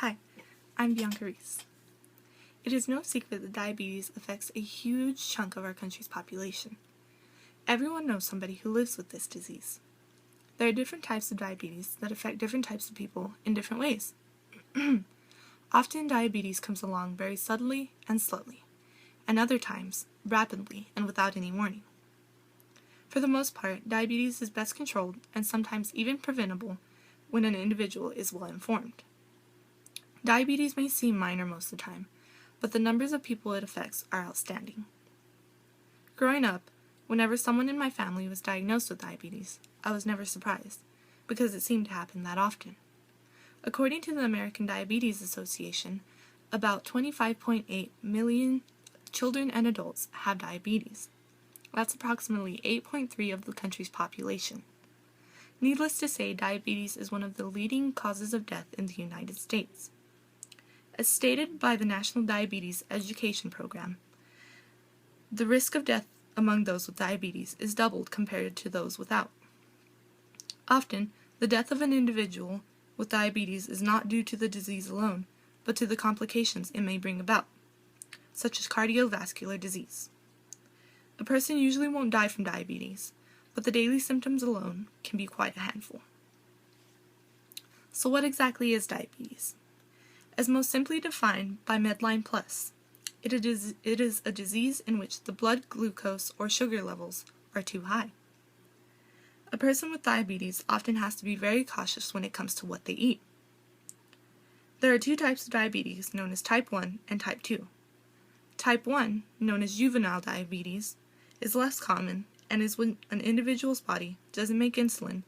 Hi, I'm Bianca Reese. It is no secret that diabetes affects a huge chunk of our country's population. Everyone knows somebody who lives with this disease. There are different types of diabetes that affect different types of people in different ways. Often diabetes comes along very subtly and slowly, and other times rapidly and without any warning. For the most part, diabetes is best controlled and sometimes even preventable when an individual is well informed. Diabetes may seem minor most of the time, but the numbers of people it affects are outstanding. Growing up, whenever someone in my family was diagnosed with diabetes, I was never surprised, because it seemed to happen that often. According to the American Diabetes Association, about 25.8 million children and adults have diabetes. That's approximately 8.3% of the country's population. Needless to say, diabetes is one of the leading causes of death in the United States. As stated by the National Diabetes Education Program, the risk of death among those with diabetes is doubled compared to those without. Often, the death of an individual with diabetes is not due to the disease alone, but to the complications it may bring about, such as cardiovascular disease. A person usually won't die from diabetes, but the daily symptoms alone can be quite a handful. So what exactly is diabetes? As most simply defined by Medline Plus, it is a disease in which the blood glucose or sugar levels are too high. A person with diabetes often has to be very cautious when it comes to what they eat. There are two types of diabetes known as type 1 and type 2. Type 1, known as juvenile diabetes, is less common and is when an individual's body doesn't make insulin,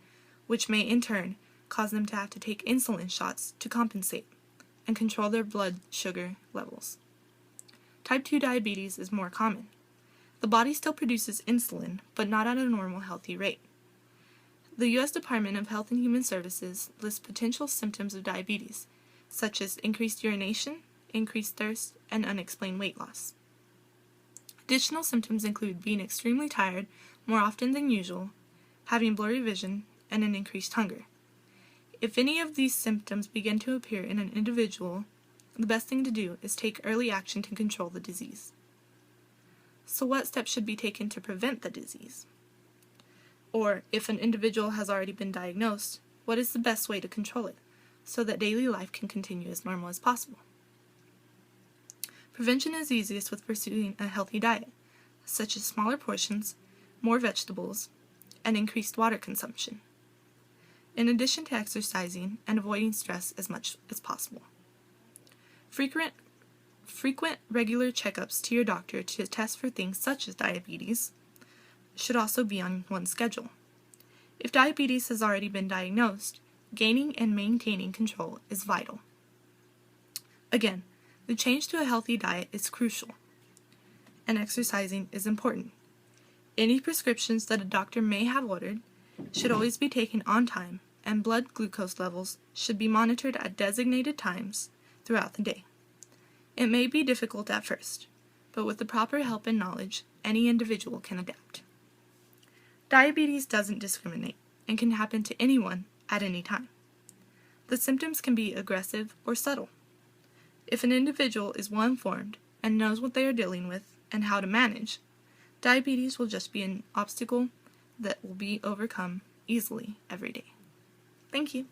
which may in turn cause them to have to take insulin shots to compensate and control their blood sugar levels. Type 2 diabetes is more common. The body still produces insulin, but not at a normal healthy rate. The U.S. Department of Health and Human Services lists potential symptoms of diabetes, such as increased urination, increased thirst, and unexplained weight loss. Additional symptoms include being extremely tired more often than usual, having blurry vision, and an increased hunger. If any of these symptoms begin to appear in an individual, the best thing to do is take early action to control the disease. So what steps should be taken to prevent the disease? Or, if an individual has already been diagnosed, what is the best way to control it, so that daily life can continue as normal as possible? Prevention is easiest with pursuing a healthy diet, such as smaller portions, more vegetables, and increased water consumption, in addition to exercising and avoiding stress as much as possible. Frequent regular checkups to your doctor to test for things such as diabetes should also be on one's schedule. If diabetes has already been diagnosed, gaining and maintaining control is vital. Again, the change to a healthy diet is crucial, and exercising is important. Any prescriptions that a doctor may have ordered should always be taken on time, and blood glucose levels should be monitored at designated times throughout the day. It may be difficult at first, but with the proper help and knowledge, any individual can adapt. Diabetes doesn't discriminate and can happen to anyone at any time. The symptoms can be aggressive or subtle. If an individual is well informed and knows what they are dealing with and how to manage, diabetes will just be an obstacle that will be overcome easily every day. Thank you.